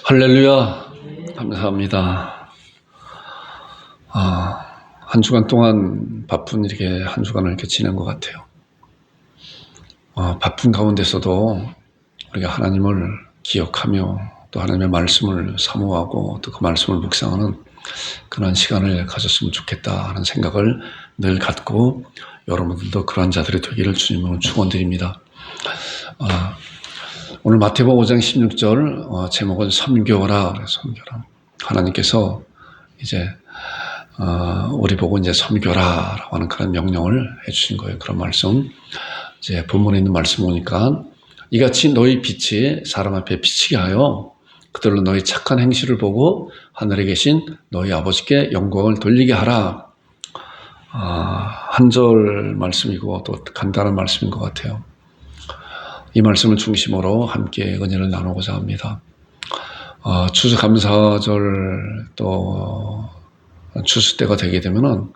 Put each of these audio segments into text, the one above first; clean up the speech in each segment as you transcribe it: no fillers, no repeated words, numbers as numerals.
할렐루야, 감사합니다. 한 주간 동안 바쁜 이렇게 한 주간을 이렇게 지낸 것 같아요. 바쁜 가운데서도 우리가 하나님을 기억하며 또 하나님의 말씀을 사모하고 또 그 말씀을 묵상하는 그런 시간을 가졌으면 좋겠다 하는 생각을 늘 갖고 여러분들도 그러한 자들이 되기를 주님으로 축원드립니다. 오늘 마태복음 5장 16절 제목은 섬겨라. 섬겨라. 하나님께서 이제 우리 보고 이제 섬겨라라고 하는 그런 명령을 해주신 거예요. 그런 말씀. 이제 본문에 있는 말씀 보니까 이같이 너희 빛이 사람 앞에 비치게 하여 그들로 너희 착한 행실을 보고 하늘에 계신 너희 아버지께 영광을 돌리게 하라. 한 절 말씀이고 또 간단한 말씀인 것 같아요. 이 말씀을 중심으로 함께 은혜를 나누고자 합니다. 추수감사절 또 추수 때가 되게 되면은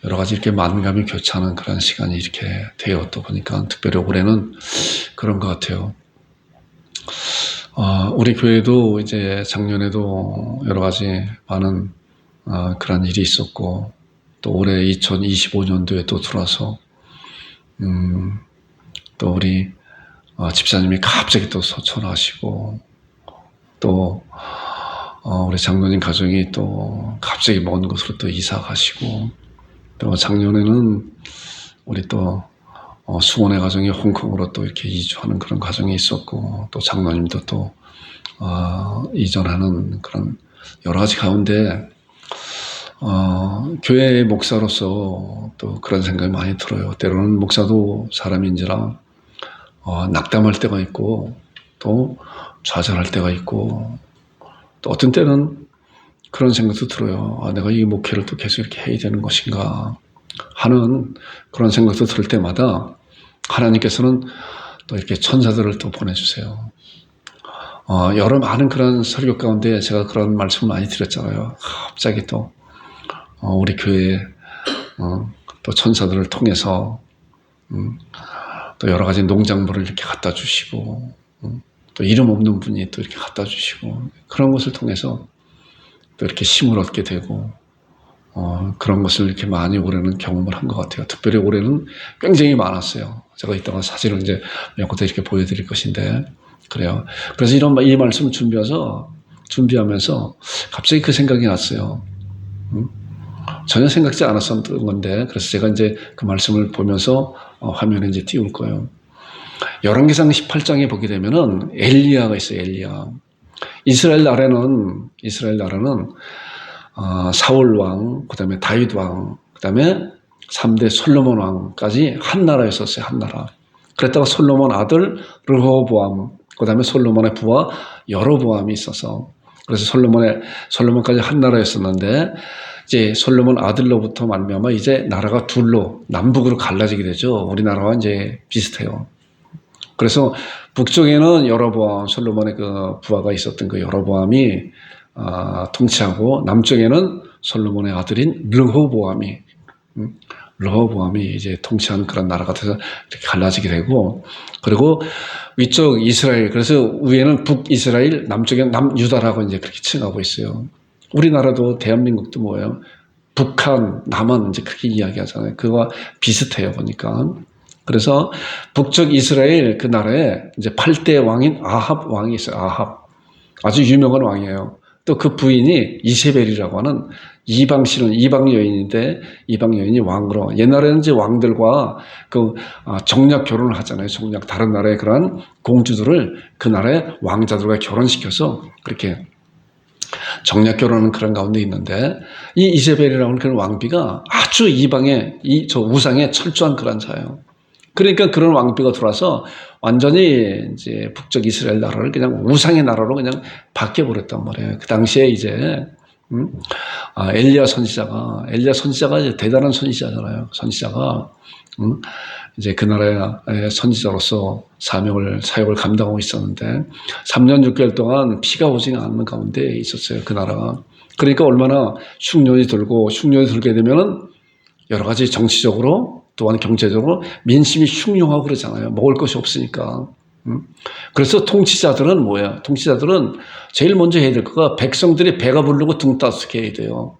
여러 가지 이렇게 만감이 교차하는 그런 시간이 이렇게 되었다 보니까 특별히 올해는 그런 것 같아요. 우리 교회도 이제 작년에도 여러 가지 많은 그런 일이 있었고 또 올해 2025년도에 또 들어와서 또 우리 집사님이 갑자기 또 소천하시고 또 우리 장로님 가정이 또 갑자기 먼 곳으로 또 이사 가시고 또 작년에는 우리 또 수원의 가정이 홍콩으로 또 이렇게 이주하는 그런 과정이 있었고 또 장로님도 또 이전하는 그런 여러 가지 가운데 교회의 목사로서 또 그런 생각이 많이 들어요. 때로는 목사도 사람인지라 낙담할 때가 있고 또 좌절할 때가 있고 또 어떤 때는 그런 생각도 들어요. 내가 이 목회를 또 계속 이렇게 해야 되는 것인가 하는 그런 생각도 들 때마다 하나님께서는 또 이렇게 천사들을 또 보내주세요. 여러 많은 그런 설교 가운데 제가 그런 말씀을 많이 드렸잖아요. 갑자기 또 우리 교회에 또 천사들을 통해서 또 여러 가지 농작물을 이렇게 갖다 주시고 또 이름 없는 분이 또 이렇게 갖다 주시고 그런 것을 통해서 또 이렇게 힘을 얻게 되고 그런 것을 이렇게 많이 올해는 경험을 한 것 같아요. 특별히 올해는 굉장히 많았어요. 제가 이따가 사진을 이제 몇 곳에 이렇게 보여드릴 것인데 그래요. 그래서 이 말씀을 준비하면서 갑자기 그 생각이 났어요. 전혀 생각지 않았었던 건데 그래서 제가 이제 그 말씀을 보면서 화면에 이제 띄울 거예요. 열왕기상 18장에 보게 되면은 엘리야가 있어요. 엘리야. 이스라엘 나라는 사울 왕, 그다음에 다윗 왕, 그다음에 3대 솔로몬 왕까지 한 나라였었어요. 한 나라. 그랬다가 솔로몬 아들 르호보암, 그다음에 솔로몬의 부하 여로보암이 있어서 그래서 솔로몬까지 한 나라였었는데 이제 솔로몬 아들로부터 말미암아 이제 나라가 둘로 남북으로 갈라지게 되죠. 우리나라와 이제 비슷해요. 그래서 북쪽에는 여로보암, 솔로몬의 그 부하가 있었던 그 여로보암이 통치하고 남쪽에는 솔로몬의 아들인 르호보암이 이제 통치하는 그런 나라가 돼서 이렇게 갈라지게 되고 그리고 위쪽 이스라엘 그래서 위에는 북이스라엘 남쪽에는 남유다라고 이제 그렇게 칭하고 있어요. 우리나라도 대한민국도 뭐예요? 북한, 남한 이제 그렇게 이야기하잖아요. 그거와 비슷해요 보니까. 그래서 북쪽 이스라엘 그 나라에 이제 8대 왕인 아합 왕이 있어요. 아합. 아주 유명한 왕이에요. 또 그 부인이 이세벨이라고 하는 이방 여인인데 이방 여인이 왕으로 옛날에는 이제 왕들과 그 정략 결혼을 하잖아요. 다른 나라의 그런 공주들을 그 나라의 왕자들과 결혼시켜서 그렇게 정략 결혼은 그런 가운데 있는데 이 이세벨이라는 그런 왕비가 아주 이방의 저 우상에 철저한 그런 자예요. 그러니까 그런 왕비가 들어와서 완전히 이제 북쪽 이스라엘 나라를 그냥 우상의 나라로 그냥 바뀌어버렸단 말이에요. 그 당시에 이제 엘리야 선지자가 이제 대단한 선지자잖아요. 선지자가 이제 그 나라의 선지자로서 사역을 감당하고 있었는데 3년 6개월 동안 비가 오지 않는 가운데 있었어요. 그 나라가. 그러니까 얼마나 흉년이 들게 되면은 여러 가지 정치적으로 또한 경제적으로 민심이 흉흉하고 그러잖아요. 먹을 것이 없으니까. 그래서 통치자들은 뭐야? 통치자들은 제일 먼저 해야 될 거가 백성들이 배가 부르고 등 따스게 해야 돼요.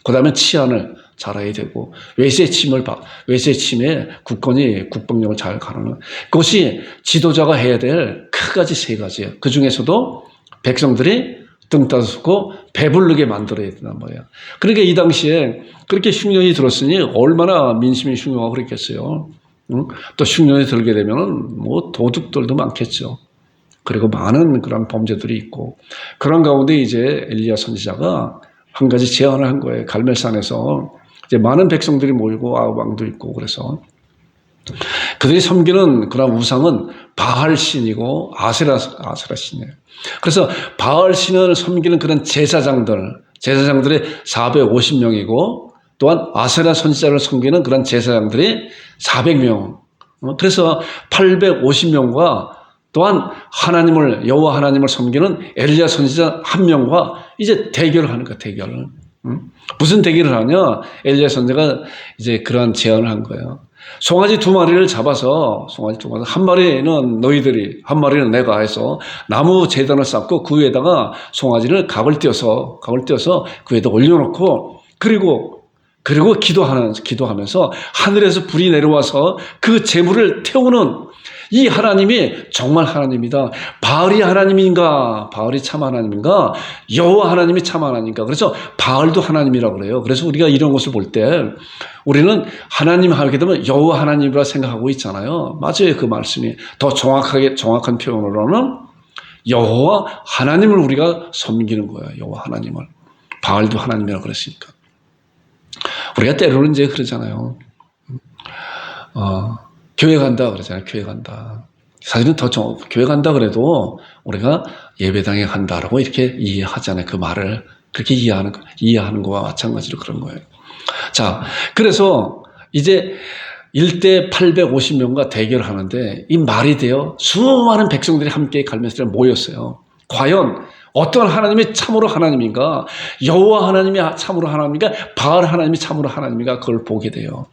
그 다음에 치안을 잘해야 되고, 외세 침에 국권이 국방력을 잘 가르는 그것이 지도자가 해야 될 크가지 세 가지예요. 그 중에서도 백성들이 등 따스고 배부르게 만들어야 된단 말이야. 그러니까 이 당시에 그렇게 흉년이 들었으니 얼마나 민심이 흉흉하고 그랬겠어요. 또 흉년이 들게 되면은 뭐 도둑들도 많겠죠. 그리고 많은 그런 범죄들이 있고, 그런 가운데 이제 엘리야 선지자가 한 가지 제안을 한 거예요. 갈멜산에서 이제 많은 백성들이 모이고 왕도 있고, 그래서 그들이 섬기는 그런 우상은 바알 신이고 아세라 신이에요. 그래서 바알 신을 섬기는 그런 제사장들이 450명이고, 또한 아세라 선지자를 섬기는 그런 제사장들이 400명. 그래서 850명과 또한 여호와 하나님을 섬기는 엘리야 선지자 한 명과 이제 대결을 하는 거야, 대결을. 무슨 대결을 하냐? 엘리야 선지자가 이제 그러한 제안을 한 거예요. 송아지 2마리를 잡아서, 한 마리는 너희들이, 한 마리는 내가 해서 나무 제단을 쌓고 그 위에다가 송아지를 각을 띄어서 그 위에다 올려놓고, 그리고 기도하면서 하늘에서 불이 내려와서 그 재물을 태우는 이 하나님이 정말 하나님이다. 바알이 하나님인가? 바알이 참 하나님인가? 여호와 하나님이 참 하나님인가? 그래서 바알도 하나님이라고 그래요. 그래서 우리가 이런 것을 볼 때 우리는 하나님 하게 되면 여호와 하나님이라 생각하고 있잖아요. 맞아요. 그 말씀이 더 정확한 표현으로는 여호와 하나님을 우리가 섬기는 거예요. 여호와 하나님을. 바알도 하나님이라고 그랬으니까. 우리가 때로는 이제 그러잖아요. 교회 간다 그러잖아요. 교회 간다. 사실은 교회 간다 그래도 우리가 예배당에 간다라고 이렇게 이해하잖아요. 그 말을 그렇게 이해하는 거와 마찬가지로 그런 거예요. 자, 그래서 이제 일대 850명과 대결하는데 이 말이 돼요. 수많은 백성들이 함께 갈멜산에 모였어요. 과연 어떤 하나님이 참으로 하나님인가? 여호와 하나님이 참으로 하나님인가? 바알 하나님이 참으로 하나님인가? 그걸 보게 돼요.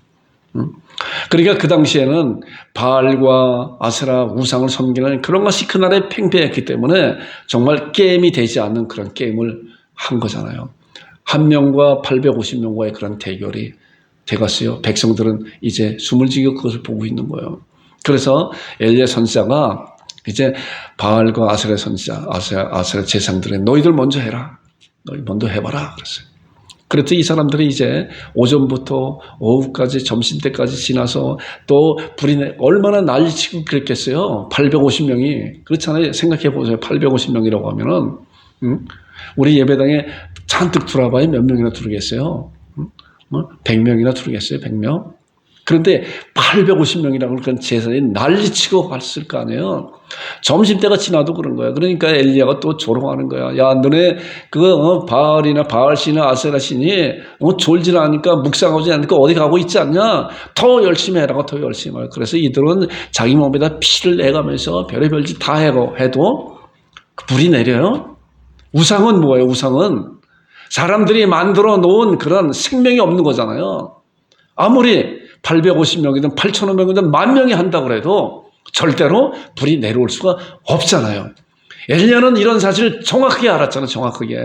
그러니까 그 당시에는 바알과 아세라 우상을 섬기는 그런 것이 그날에 팽배했기 때문에 정말 게임이 되지 않는 그런 게임을 한 거잖아요. 한 명과 850명과의 그런 대결이 되었어요. 백성들은 이제 숨을 지겨 그것을 보고 있는 거예요. 그래서 엘리야 선지자가 이제 바알과 아세라 선지자, 아세라 제사장들에 너희들 먼저 해라. 너희 먼저 해봐라. 그랬어요. 그랬더니 이 사람들이 이제 오전부터 오후까지 점심때까지 지나서 또 얼마나 난리치고 그랬겠어요. 850명이. 그렇잖아요. 생각해보세요. 850명이라고 하면은, 우리 예배당에 잔뜩 들어와봐야 몇 명이나 들어오겠어요? 100명이나 들어오겠어요? 100명? 그런데 850명이라고 그런 제사장이 난리치고 갔을 거 아니에요. 점심때가 지나도 그런 거야. 그러니까 엘리야가 또 조롱하는 거야. 야, 너네 바알이나 바알신이나 아세라신이 졸지 않으니까 묵상하지 않으니까 어디 가고 있지 않냐? 더 열심히 해라고 더 열심히 해. 그래서 이들은 자기 몸에다 피를 내가면서 별의별 짓 다 해도 불이 내려요. 우상은 뭐예요? 우상은 사람들이 만들어 놓은 그런 생명이 없는 거잖아요. 아무리 850명이든 8,500명이든 10,000명이 한다고 해도 절대로 불이 내려올 수가 없잖아요. 엘리야는 이런 사실을 정확하게 알았잖아요. 정확하게.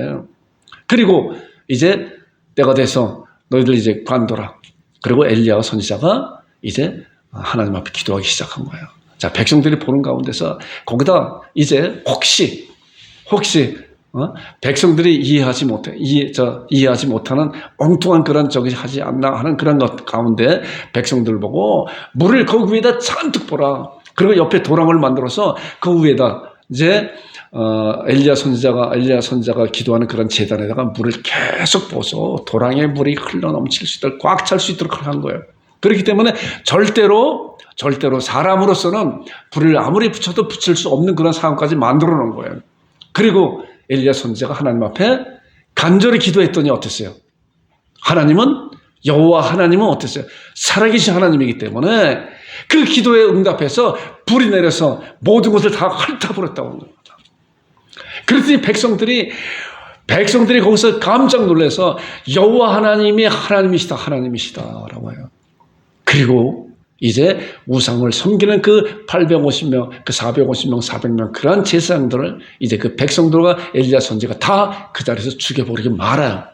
그리고 이제 때가 돼서 너희들 이제 관둬라. 그리고 엘리야와 선지자가 이제 하나님 앞에 기도하기 시작한 거예요. 자, 백성들이 보는 가운데서 거기다 이제 혹시 백성들이 이해하지 못하는 엉뚱한 그런 하지 않나 하는 그런 것 가운데 백성들 보고 물을 그 위에다 잔뜩 보라. 그리고 옆에 도랑을 만들어서 그 위에다 이제 엘리야 선지자가 기도하는 그런 제단에다가 물을 계속 부어서 도랑에 물이 흘러 넘칠 수 있도록 꽉 찰 수 있도록 한 거예요. 그렇기 때문에 절대로 사람으로서는 불을 아무리 붙여도 붙일 수 없는 그런 상황까지 만들어 놓은 거예요. 그리고 엘리야 선지자가 하나님 앞에 간절히 기도했더니 어땠어요? 여호와 하나님은 어땠어요? 살아계신 하나님이기 때문에 그 기도에 응답해서 불이 내려서 모든 것을 다 핥아버렸다고 하는 겁니다. 그랬더니 백성들이 거기서 깜짝 놀라서 여호와 하나님이 하나님이시다라고 해요. 그리고 이제 우상을 섬기는 그 850명, 그 450명, 400명 그러한 제사장들을 이제 그 백성들과 엘리야 선지가 다 그 자리에서 죽여버리고 말아요.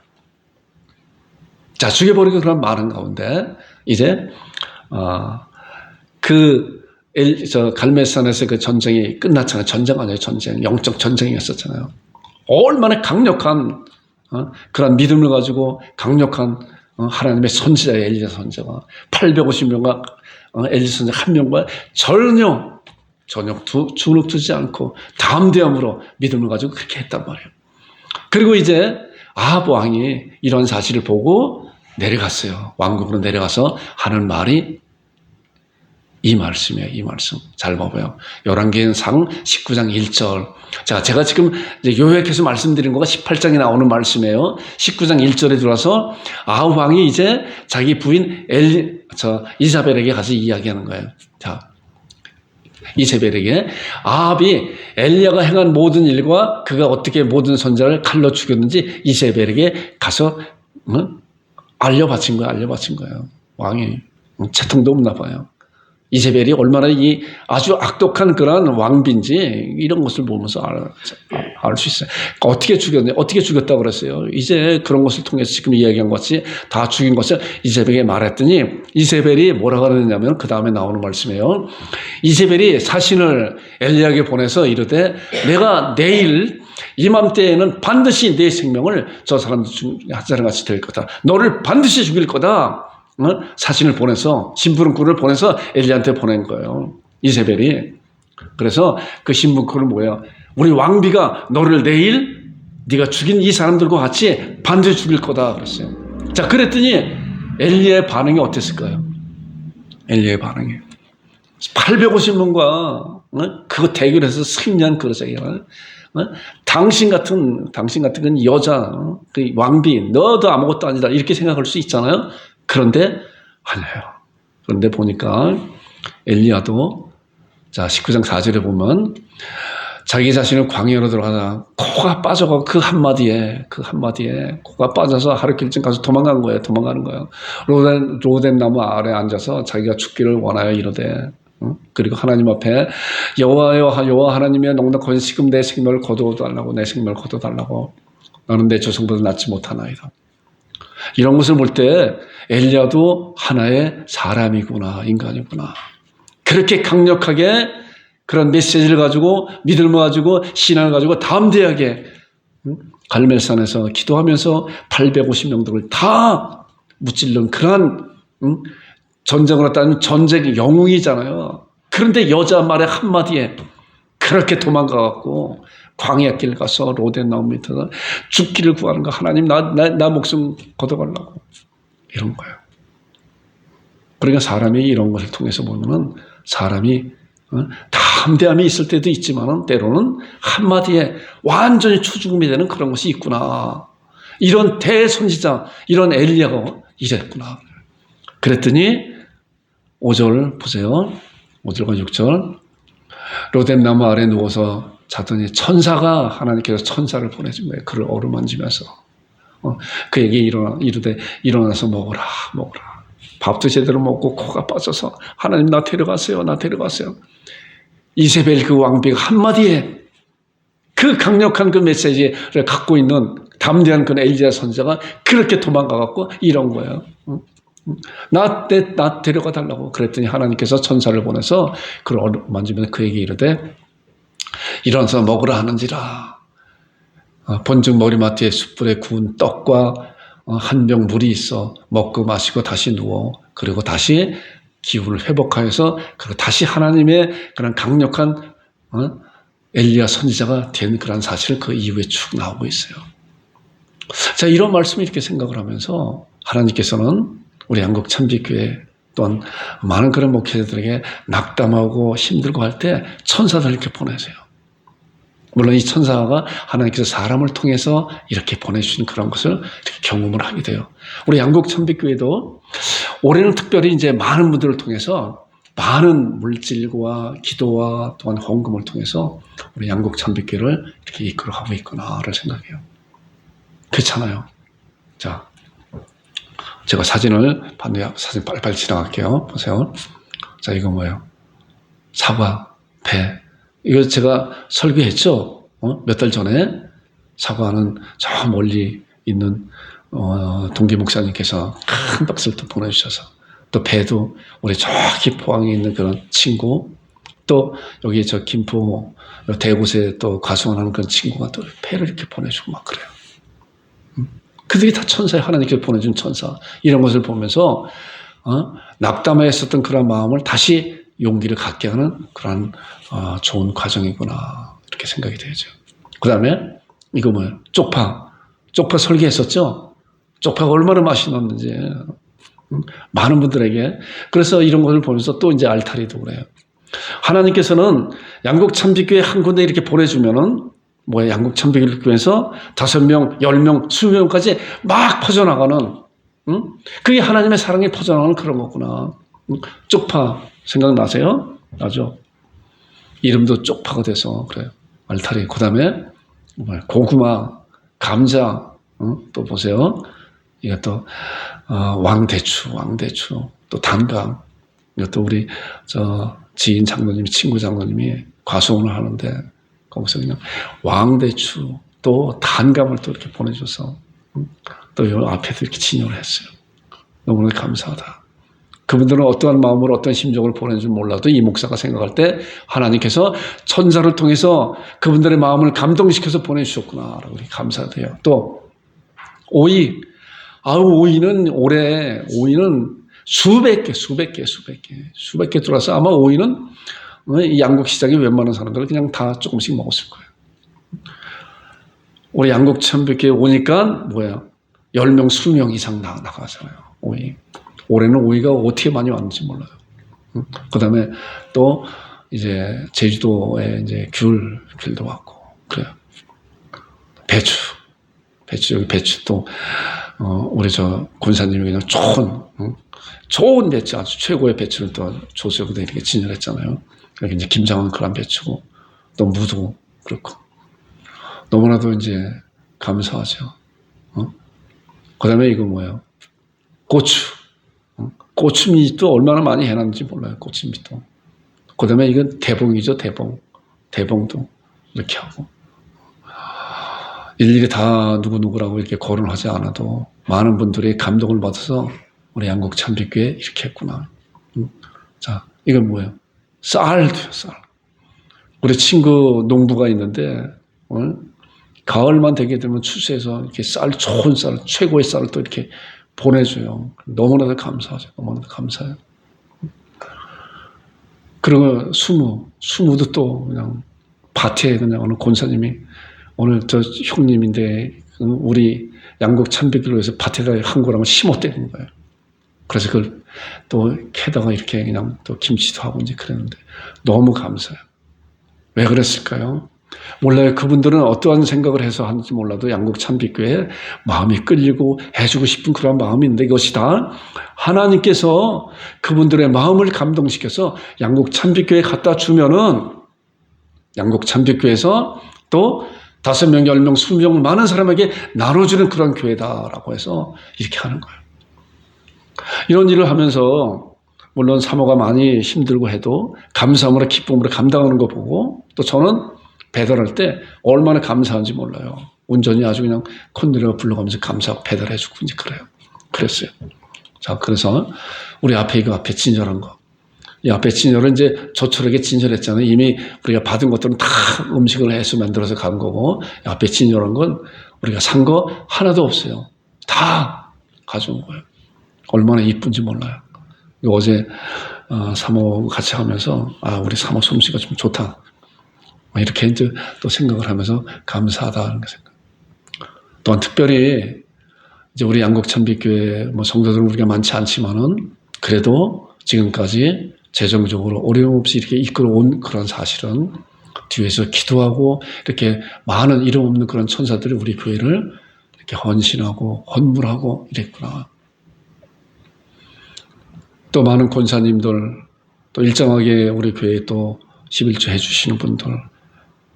자, 죽여버리고 그런 많은 가운데 이제 갈멜산에서 그 전쟁이 끝났잖아요. 전쟁 아니에요. 전쟁. 영적 전쟁이었었잖아요. 얼마나 강력한 그런 믿음을 가지고 강력한 하나님의 선지자의 엘리야 선지자가 850명과 엘리야 선지자 한 명과 전혀 주눅 두지 않고 담대함으로 믿음을 가지고 그렇게 했단 말이에요. 그리고 이제 아합 왕이 이런 사실을 보고 내려갔어요. 왕궁으로 내려가서 하는 말이 이 말씀이에요. 이 말씀. 잘 봐봐요. 열왕기상 19장 1절. 자, 제가 지금 이제 요약해서 말씀드린 거가 18장에 나오는 말씀이에요. 19장 1절에 들어와서 아합 왕이 이제 자기 부인 이사벨에게 가서 이야기하는 거예요. 자, 이세벨에게 아합이 엘리야가 행한 모든 일과 그가 어떻게 모든 선지자를 칼로 죽였는지 이세벨에게 가서 알려바친 거예요. 왕이 채통도 없나 봐요. 이세벨이 얼마나 이 아주 악독한 그런 왕비인지 이런 것을 보면서 알 수 있어요. 어떻게 죽였다고 그랬어요. 이제 그런 것을 통해서 지금 이야기한 것이 다 죽인 것을 이세벨에게 말했더니 이세벨이 뭐라고 그러냐면 그 다음에 나오는 말씀이에요. 이세벨이 사신을 엘리야에게 보내서 이르되 내가 내일 이맘때에는 반드시 내 생명을 저 사람 중 한 사람같이 될 거다. 너를 반드시 죽일 거다. 사신을 보내서 심부름꾼을 보내서 엘리야한테 보낸 거예요. 이세벨이. 그래서 그 심부름꾼은 뭐예요? 우리 왕비가 너를 내일 네가 죽인 이 사람들과 같이 반드시 죽일 거다 그랬어요. 자, 그랬더니 엘리야의 반응이 어땠을까요? 엘리야의 반응이 850명과 그거 대결해서 승리한 그러자기야. 당신 같은 그 여자, 그 왕비, 너도 아무것도 아니다 이렇게 생각할 수 있잖아요. 그런데 아니에요. 그런데 보니까 엘리야도 자 19장 4절에 보면 자기 자신을 광야로 들어가다 코가 빠져가고 그 한마디에 코가 빠져서 하루 길쯤 가서 도망가는 거예요. 로덴 나무 아래 앉아서 자기가 죽기를 원하여 이르되 그리고 하나님 앞에 여호와 하나님의 넉넉한 지금 내 생명을 거두어달라고 나는 내 조상보다 낫지 못하나이다. 이런 것을 볼 때 엘리야도 하나의 사람이구나, 인간이구나. 그렇게 강력하게 그런 메시지를 가지고 믿음을 가지고 신앙을 가지고 담대하게 갈멜산에서 기도하면서 850명들을 다 무찔른 그러한 전쟁을 했다는 전쟁의 영웅이잖아요. 그런데 여자 말의 한마디에 그렇게 도망가갖고 광야길 가서 로덴 나무 밑에서 죽기를 구하는 거. 하나님 나 목숨 걷어가려고 이런 거예요. 그러니까 사람이 이런 것을 통해서 보면은 사람이 담대함이 있을 때도 있지만은 때로는 한마디에 완전히 초죽음이 되는 그런 것이 있구나. 이런 대선지자, 이런 엘리야가 이랬구나. 그랬더니 5절 보세요. 5절과 6절. 로뎀 나무 아래 누워서 자더니 천사가 하나님께서 천사를 보내준 거예요. 그를 어루만지면서 그에게 이르되 일어나서 먹어라. 밥도 제대로 먹고 코가 빠져서 하나님 나 데려가세요. 이세벨 그 왕비가 한마디에 그 강력한 그 메시지를 갖고 있는 담대한 그 엘리야 선지자가 그렇게 도망가갖고 이런 거예요. 나 데려가 달라고 그랬더니 하나님께서 천사를 보내서 그를 만지면서 그에게 이르되 일어나서 먹으라 하는지라. 본즉 머리맡에 숯불에 구운 떡과 한 병 물이 있어 먹고 마시고 다시 누워 그리고 다시 기운을 회복하여서 그리고 다시 하나님의 그런 강력한 엘리야 선지자가 된 그런 사실을 그 이후에 쭉 나오고 있어요. 자, 이런 말씀을 이렇게 생각을 하면서 하나님께서는 우리 한국 참빛교회 또한 많은 그런 목회자들에게 낙담하고 힘들고 할 때 천사들 이렇게 보내세요. 물론 이 천사가 하나님께서 사람을 통해서 이렇게 보내주신 그런 것을 이렇게 경험을 하게 돼요. 우리 양국 참빛교회도 올해는 특별히 이제 많은 분들을 통해서 많은 물질과 기도와 또한 헌금을 통해서 우리 양국 참빛교회를 이렇게 이끌어가고 있구나를 생각해요. 그렇잖아요. 자, 제가 사진을 봤는데 사진 빨리빨리 지나갈게요. 보세요. 자, 이거 뭐예요? 사과, 배. 이거 제가 설교했죠? 몇 달 전에. 사과는 저 멀리 있는 동기 목사님께서 큰 박스를 또 보내주셔서, 또 배도 우리 저기 포항에 있는 그런 친구, 또 여기 저 김포 대구에 또 과수원하는 그런 친구가 또 배를 이렇게 보내주고 막 그래요. 그들이 다 천사예요. 하나님께 보내준 천사. 이런 것을 보면서 낙담해 있었던 그런 마음을 다시 용기를 갖게 하는 그런 좋은 과정이구나, 이렇게 생각이 되죠. 그 다음에 이거 뭐예요? 쪽파 설계했었죠? 쪽파가 얼마나 맛이 났는지 많은 분들에게. 그래서 이런 것을 보면서 또 이제 알타리도 그래요. 하나님께서는 양국 참빛교회 한 군데 이렇게 보내주면은 뭐야, 양국 참빛교회에서 5명, 10명, 20명까지 막 퍼져나가는, 그게 하나님의 사랑이 퍼져나가는 그런 거구나. 쪽파 생각나세요? 나죠? 이름도 쪽파가 돼서 그래요. 알타리. 그 다음에 고구마, 감자, 또 보세요. 이것도 왕대추, 또 단감. 이것도 우리 지인 장로님, 친구 장로님이 과수원을 하는데 거기서 그냥 왕대추 또 단감을 또 이렇게 보내줘서 또 이 앞에도 이렇게 진열을 했어요. 너무나 감사하다. 그분들은 어떠한 마음으로 어떤 심정을 보내는지 몰라도 이 목사가 생각할 때 하나님께서 천사를 통해서 그분들의 마음을 감동시켜서 보내주셨구나라고 감사해요. 또 오이, 오이는 올해 수백 개 들어와서 아마 오이는 이 양국 시장에 웬만한 사람들은 그냥 다 조금씩 먹었을 거예요. 우리 양국 참빛교회 오니까 뭐야, 10명, 20명 이상 나가잖아요. 오이. 올해는 오이가 어떻게 많이 왔는지 몰라요. 그 다음에 또 이제 제주도에 이제 귤도 왔고 그래요. 여기 배추 또 우리 저 군사님이 그냥 좋은 배추, 아주 최고의 배추를 또 조수역에 이렇게 진열했잖아요. 여기 이제 김장은 그런 배추고, 또 무도 그렇고. 너무나도 이제 감사하죠. 그 다음에 이거 뭐예요? 고추. 고추밑도 얼마나 많이 해놨는지 몰라요. 고추밑도. 그 다음에 이건 대봉이죠. 대봉도 이렇게 하고. 일일이 다 누구누구라고 이렇게 거론하지 않아도 많은 분들이 감동을 받아서 우리 양국 참빛교회 이렇게 했구나. 자, 이건 뭐예요? 쌀도요, 쌀. 우리 친구 농부가 있는데, 가을만 되게 되면 추수해서 이렇게 좋은 쌀, 최고의 쌀을 또 이렇게 보내줘요. 너무나도 감사하죠. 너무나도 감사해요. 그리고 수무도 또 그냥 밭에 그냥 어느 권사님이 오늘 저 형님인데 우리 양국 참빛교회로 해서 밭에다 한 거라면 심었다는 거예요. 그래서 그걸 또 캐다가 이렇게 그냥 또 김치도 하고 이제 그랬는데 너무 감사해요. 왜 그랬을까요? 몰라요. 그분들은 어떠한 생각을 해서 하는지 몰라도 양국 참빛교회에 마음이 끌리고 해주고 싶은 그런 마음이 있는데 이것이 다 하나님께서 그분들의 마음을 감동시켜서 양국 참빛교회에 갖다 주면은 양국 참빛교회에서 또 5명, 10명, 20명 많은 사람에게 나눠주는 그런 교회다라고 해서 이렇게 하는 거예요. 이런 일을 하면서 물론 사모가 많이 힘들고 해도 감사함으로 기쁨으로 감당하는 거 보고 또 저는 배달할 때 얼마나 감사한지 몰라요. 운전이 아주 그냥 콧노래가 불러가면서 감사하고 배달해주고 이제 그랬어요. 자, 그래서 우리 앞에 진열한 거. 이 앞에 진열은 이제 조촐하게 진열했잖아요. 이미 우리가 받은 것들은 다 음식을 해서 만들어서 간 거고, 앞에 진열한 건 우리가 산 거 하나도 없어요. 다 가져온 거예요. 얼마나 이쁜지 몰라요. 어제 사모 같이 하면서 우리 사모 솜씨가 좀 좋다. 이렇게 이제 또 생각을 하면서 감사하다는 생각. 또한 특별히 이제 우리 양국 참빛교회 성도들은 우리가 많지 않지만은 그래도 지금까지 재정적으로 어려움 없이 이렇게 이끌어온 그런 사실은 뒤에서 기도하고 이렇게 많은 이름 없는 그런 천사들이 우리 교회를 이렇게 헌신하고 헌물하고 이랬구나. 또 많은 권사님들, 또 일정하게 우리 교회에 또 11조 해주시는 분들,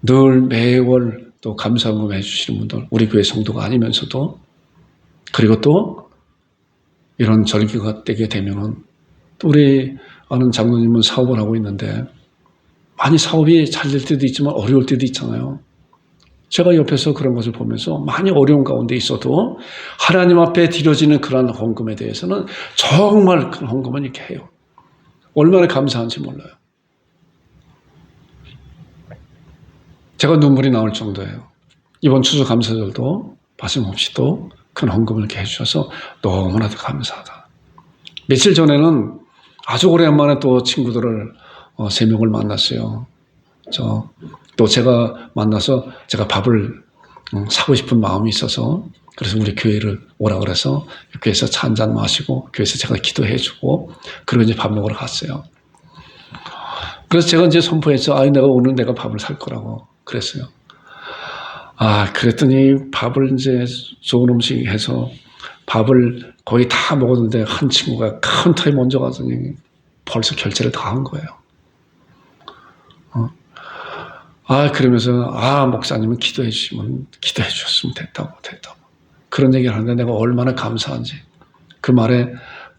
늘 매월 또 감사헌금 해주시는 분들, 우리 교회 성도가 아니면서도, 그리고 또 이런 절기가 되게 되면은 또 우리 아는 장로님은 사업을 하고 있는데 많이 사업이 잘 될 때도 있지만 어려울 때도 있잖아요. 제가 옆에서 그런 것을 보면서 많이 어려운 가운데 있어도 하나님 앞에 드려지는 그러한 헌금에 대해서는 정말 큰 헌금은 이렇게 해요. 얼마나 감사한지 몰라요. 제가 눈물이 나올 정도예요. 이번 추수감사절도 빠짐없이 또 큰 헌금을 이렇게 해주셔서 너무나도 감사하다. 며칠 전에는 아주 오랜만에 또 친구들을 3명을 만났어요. 또 제가 만나서 제가 밥을 사고 싶은 마음이 있어서 그래서 우리 교회를 오라 그래서 교회에서 차 한잔 마시고 교회에서 제가 기도해주고 그리고 이제 밥 먹으러 갔어요. 그래서 제가 이제 선포했죠. 내가 오늘 내가 밥을 살 거라고 그랬어요. 그랬더니 밥을 이제 좋은 음식 해서 밥을 거의 다 먹었는데 한 친구가 카운터에 먼저 가더니 벌써 결제를 다 한 거예요. 그러면서 목사님은 기도해 주셨으면 됐다고. 그런 얘기를 하는데 내가 얼마나 감사한지 그 말에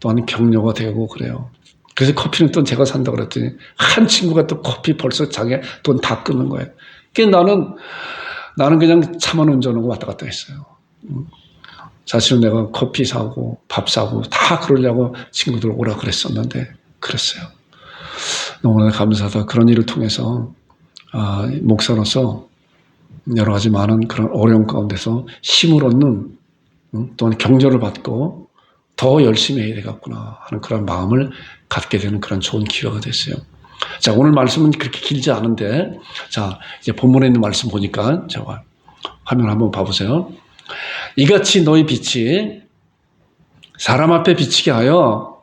또한 격려가 되고 그래요. 그래서 커피는 또 제가 산다고 그랬더니 한 친구가 또 커피 벌써 자기 돈 다 끊는 거예요. 그러니까 나는 그냥 차만 운전하고 왔다 갔다 했어요. 사실은 내가 커피 사고 밥 사고 다 그러려고 친구들 오라 그랬었는데 그랬어요. 너무나 감사하다. 그런 일을 통해서 목사로서 여러 가지 많은 그런 어려움 가운데서 힘을 얻는 또한 격려를 받고 더 열심히 해야 되겠구나 하는 그런 마음을 갖게 되는 그런 좋은 기회가 됐어요. 자, 오늘 말씀은 그렇게 길지 않은데, 자, 이제 본문에 있는 말씀 보니까, 제가 화면 한번 봐보세요. 이같이 너희 빛이 사람 앞에 비치게 하여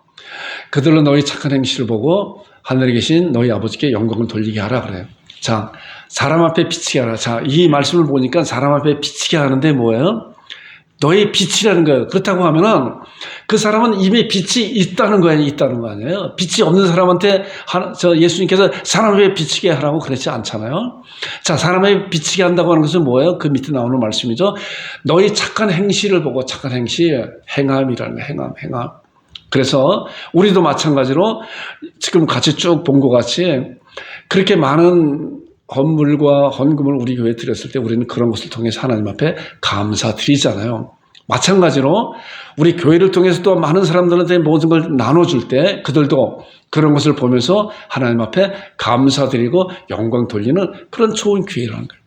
그들로 너희 착한 행실을 보고 하늘에 계신 너희 아버지께 영광을 돌리게 하라 그래요. 자, 사람 앞에 비치게 하라. 자, 이 말씀을 보니까 사람 앞에 비치게 하는데 뭐예요? 너의 빛이라는 거예요. 그렇다고 하면은 그 사람은 이미 빛이 있다는 거 아니에요. 빛이 없는 사람한테 예수님께서 사람 앞에 비치게 하라고 그랬지 않잖아요. 자, 사람에 비치게 한다고 하는 것은 뭐예요? 그 밑에 나오는 말씀이죠. 너희 착한 행실을 보고 착한 행실, 행함이라는 거예요. 행함. 그래서 우리도 마찬가지로 지금 같이 쭉 본 것 같이 그렇게 많은 헌물과 헌금을 우리 교회에 드렸을 때 우리는 그런 것을 통해서 하나님 앞에 감사드리잖아요. 마찬가지로 우리 교회를 통해서 또 많은 사람들한테 모든 걸 나눠줄 때 그들도 그런 것을 보면서 하나님 앞에 감사드리고 영광 돌리는 그런 좋은 기회라는 거예요.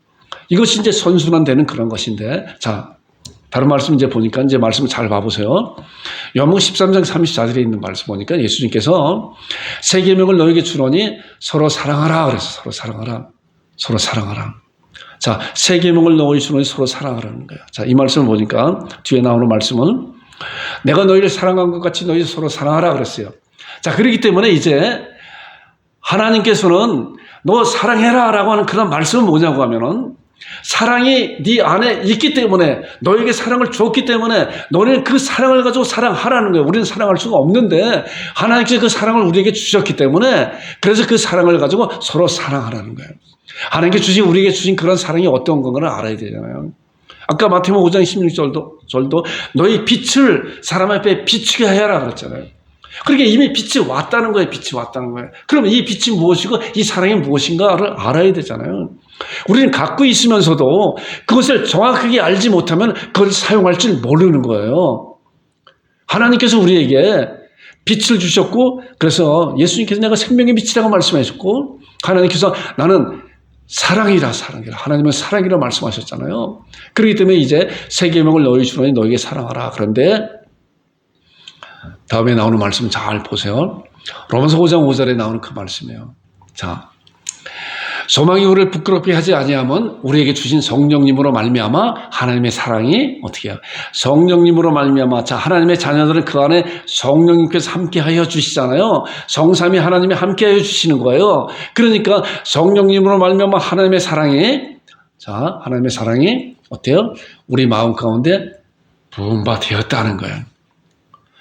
이것이 이제 선순환되는 그런 것인데, 자, 다른 말씀 이제 보니까 이제 말씀을 잘 봐보세요. 요한복음 13장 34절에 있는 말씀 보니까 예수님께서 새 계명을 너에게 주노니 서로 사랑하라 그래서 서로 사랑하라. 자, 새 계명을 너희 주노니 서로 사랑하라는 거예요. 자, 이 말씀을 보니까 뒤에 나오는 말씀은 내가 너희를 사랑한 것 같이 너희 서로 사랑하라 그랬어요. 자, 그렇기 때문에 이제 하나님께서는 너 사랑해라라고 하는 그런 말씀은 뭐냐고 하면은 사랑이 네 안에 있기 때문에 너에게 사랑을 줬기 때문에 너는 그 사랑을 가지고 사랑하라는 거예요. 우리는 사랑할 수가 없는데 하나님께서 그 사랑을 우리에게 주셨기 때문에 그래서 그 사랑을 가지고 서로 사랑하라는 거예요. 하나님께 우리에게 주신 그런 사랑이 어떤 건가를 알아야 되잖아요. 아까 마태복음 5장 16절도 너희 빛을 사람 앞에 비추게 하여라 그랬잖아요. 그러니까 이미 빛이 왔다는 거예요. 빛이 왔다는 거예요. 그러면 이 빛이 무엇이고 이 사랑이 무엇인가를 알아야 되잖아요. 우리는 갖고 있으면서도 그것을 정확하게 알지 못하면 그걸 사용할 줄 모르는 거예요. 하나님께서 우리에게 빛을 주셨고 그래서 예수님께서 내가 생명의 빛이라고 말씀하셨고 하나님께서 나는 사랑이라 하나님은 사랑이라 말씀하셨잖아요. 그렇기 때문에 이제 새 계명을 너희 주노니 너에게 사랑하라. 그런데 다음에 나오는 말씀 잘 보세요. 로마서 5장 5절에 나오는 그 말씀이에요. 자, 소망이 우리를 부끄럽게 하지 아니하면 우리에게 주신 성령님으로 말미암아 하나님의 사랑이 어떻게 해요? 성령님으로 말미암아 자 하나님의 자녀들은 그 안에 성령님께서 함께하여 주시잖아요. 성삼위 하나님이 함께하여 주시는 거예요. 그러니까 성령님으로 말미암아 하나님의 사랑이 어때요? 우리 마음 가운데 부은 바 되었다는 거예요.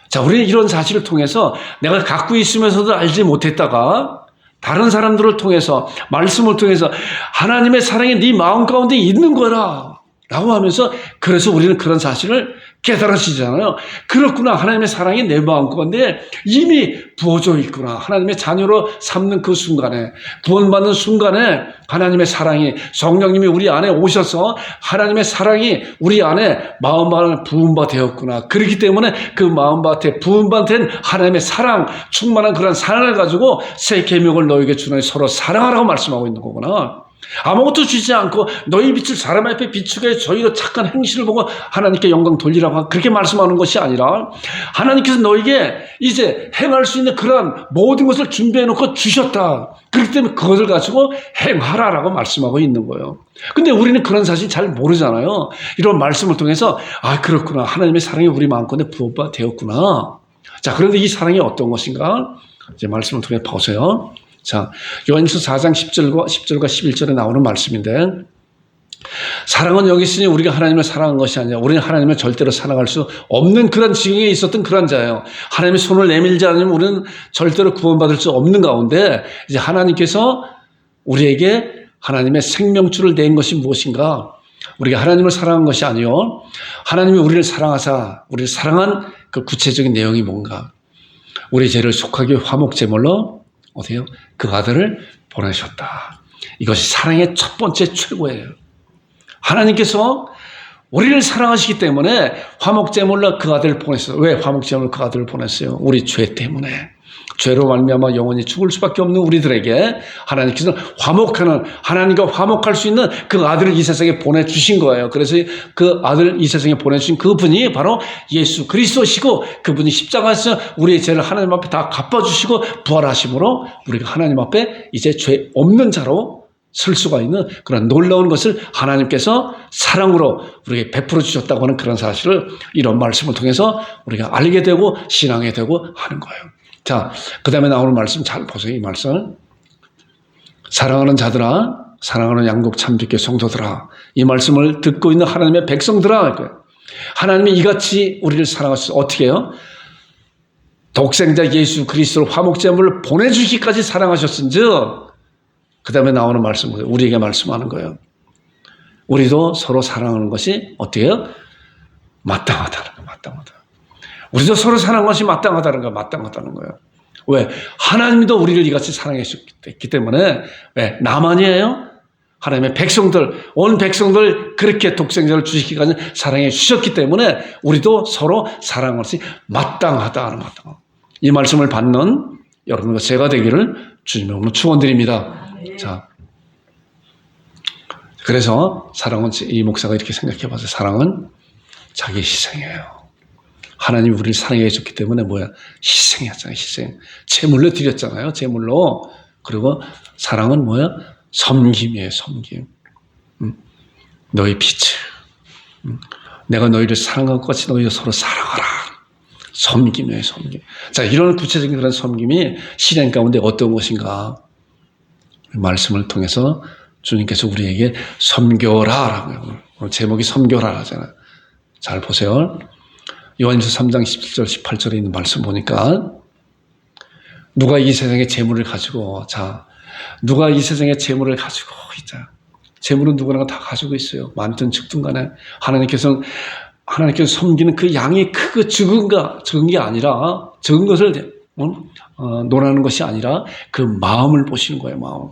자, 우리는 이런 사실을 통해서 내가 갖고 있으면서도 알지 못했다가 다른 사람들을 통해서 말씀을 통해서 하나님의 사랑이 네 마음 가운데 있는 거라. 라고 하면서 그래서 우리는 그런 사실을 깨달아지잖아요. 그렇구나. 하나님의 사랑이 내 마음 가운데 이미 부어져 있구나. 하나님의 자녀로 삼는 그 순간에, 구원받는 순간에 하나님의 사랑이, 성령님이 우리 안에 오셔서 하나님의 사랑이 우리 안에 마음밭에 부음바 되었구나. 그렇기 때문에 그 마음밭에 부음바 된 하나님의 사랑, 충만한 그런 사랑을 가지고 새 계명을 너에게 주노니 서로 사랑하라고 말씀하고 있는 거구나. 아무것도 주지 않고 너희 빛을 사람 앞에 비추게 저희로 착한 행실을 보고 하나님께 영광 돌리라고 그렇게 말씀하는 것이 아니라 하나님께서 너에게 이제 행할 수 있는 그러한 모든 것을 준비해 놓고 주셨다. 그렇기 때문에 그것을 가지고 행하라라고 말씀하고 있는 거예요. 근데 우리는 그런 사실 잘 모르잖아요. 이런 말씀을 통해서 아 그렇구나. 하나님의 사랑이 우리 마음껏에 부어봐 되었구나. 자, 그런데 이 사랑이 어떤 것인가? 이제 말씀을 통해 보세요. 자, 요한일서 4장 10절과 11절에 나오는 말씀인데, 사랑은 여기 있으니 우리가 하나님을 사랑한 것이 아니라 우리는 하나님을 절대로 사랑할 수 없는 그런 지경에 있었던 그런 자예요. 하나님의 손을 내밀지 않으면 우리는 절대로 구원받을 수 없는 가운데 이제 하나님께서 우리에게 하나님의 생명줄을 낸 것이 무엇인가? 우리가 하나님을 사랑한 것이 아니요, 하나님이 우리를 사랑하사 우리를 사랑한 그 구체적인 내용이 뭔가? 우리 죄를 속하게 화목제물로 어때요? 그 아들을 보내셨다. 이것이 사랑의 첫 번째 최고예요. 하나님께서 우리를 사랑하시기 때문에 화목제물로 그 아들을 보냈어요. 왜 화목제물로 그 아들을 보냈어요? 우리 죄 때문에. 죄로 말미암아 영원히 죽을 수밖에 없는 우리들에게 하나님께서 화목하는, 하나님과 화목할 수 있는 그 아들을 이 세상에 보내주신 거예요. 그래서 그 아들을 이 세상에 보내주신 그분이 바로 예수 그리스도시고, 그분이 십자가에서 우리의 죄를 하나님 앞에 다 갚아주시고 부활하심으로 우리가 하나님 앞에 이제 죄 없는 자로 설 수가 있는 그런 놀라운 것을 하나님께서 사랑으로 우리에게 베풀어 주셨다고 하는 그런 사실을 이런 말씀을 통해서 우리가 알게 되고 신앙이 되고 하는 거예요. 자, 그 다음에 나오는 말씀 잘 보세요. 이 말씀. 사랑하는 자들아, 사랑하는 양국 참빛교 성도들아, 이 말씀을 듣고 있는 하나님의 백성들아, 하나님이 이같이 우리를 사랑하셔서 어떻게 해요? 독생자 예수 그리스도를 화목제물을 보내주기까지 사랑하셨은즉, 그 다음에 나오는 말씀은 우리에게 말씀하는 거예요. 우리도 서로 사랑하는 것이 어떻게 해요? 마땅하다는 거예요. 마땅하다. 우리도 서로 사랑하는 것이 마땅하다는 거예요. 마땅하다는 거예요. 왜? 하나님도 우리를 이같이 사랑했기 때문에. 왜? 나만이에요? 하나님의 백성들, 온 백성들 그렇게 독생자를 주시기까지 사랑해 주셨기 때문에 우리도 서로 사랑하는 것이 마땅하다. 마땅하다. 이 말씀을 받는 여러분과 제가 되기를 주님의 이름으로 축원드립니다. 자, 그래서 사랑은, 이 목사가 이렇게 생각해 봐서 사랑은 자기 희생이에요. 하나님이 우리를 사랑해 줬기 때문에 뭐야? 희생이었잖아요. 희생. 제물로 드렸잖아요. 제물로. 그리고 사랑은 뭐야? 섬김이에요. 섬김. 너희 빛을. 내가 너희를 사랑한 것 같이 너희도 서로 사랑하라. 섬김이에요. 섬김. 자, 이런 구체적인 그런 섬김이 실행 가운데 어떤 것인가? 말씀을 통해서 주님께서 우리에게 섬겨라라고요. 오늘 제목이 섬겨라 하잖아요. 잘 보세요. 요한일서 3장 17절 18절에 있는 말씀 보니까 누가 이 세상의 재물을 가지고, 자, 누가 이 세상의 재물을 가지고 있자. 재물은 누구나 다 가지고 있어요. 많든 적든 간에 하나님께서 섬기는 그 양이 크고 적은 게 아니라, 적은 것을 논하는 것이 아니라 그 마음을 보시는 거예요. 마음.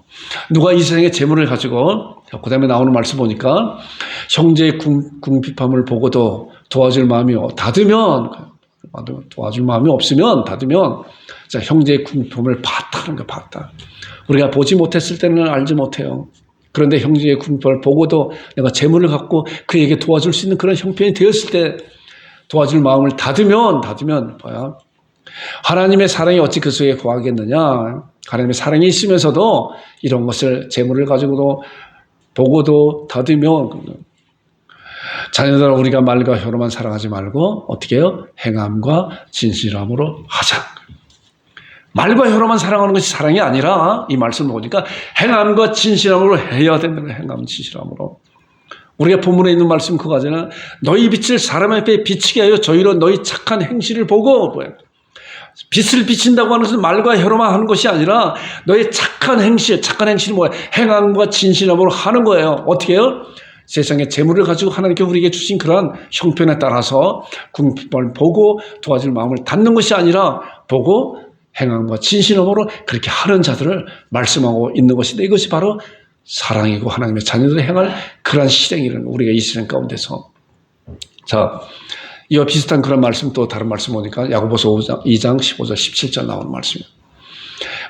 누가 이 세상의 재물을 가지고, 그 다음에 나오는 말씀 보니까 형제의 궁핍함을 보고도 도와줄 마음이 도와줄 마음이 없으면 닫으면, 자, 형제의 궁핍함을 봤다는 거, 봤다. 우리가 보지 못했을 때는 알지 못해요. 그런데 형제의 궁핍함을 보고도 내가 재물을 갖고 그에게 도와줄 수 있는 그런 형편이 되었을 때 도와줄 마음을 닫으면 뭐야? 하나님의 사랑이 어찌 그 속에 거하겠느냐? 하나님의 사랑이 있으면서도 이런 것을 재물을 가지고도 보고도 닫으면, 자녀들아 우리가 말과 혀로만 사랑하지 말고 어떻게 해요? 행함과 진실함으로 하자. 말과 혀로만 사랑하는 것이 사랑이 아니라, 이 말씀을 보니까 행함과 진실함으로 해야 된다는 거예요. 행함, 진실함으로. 우리가 본문에 있는 말씀 그거잖아요. 너희 빛을 사람 앞에 비치게 하여 저희로 너희 착한 행실을 보고, 빛을 비친다고 하는 것은 말과 혀로만 하는 것이 아니라 너의 착한 행실이 뭐예요? 행함과 진실함으로 하는 거예요. 어떻게 해요? 세상의 재물을 가지고 하나님께 우리에게 주신 그러한 형편에 따라서 궁핍을 보고 도와줄 마음을 갖는 것이 아니라 보고 행함과 진실함으로 그렇게 하는 자들을 말씀하고 있는 것인데, 이것이 바로 사랑이고 하나님의 자녀들이 행할 그러한 실행이라는 우리가 이 시간 가운데서. 자, 이와 비슷한 그런 말씀, 또 다른 말씀 보니까 야고보서 2장 15절 17절 나오는 말씀이에요.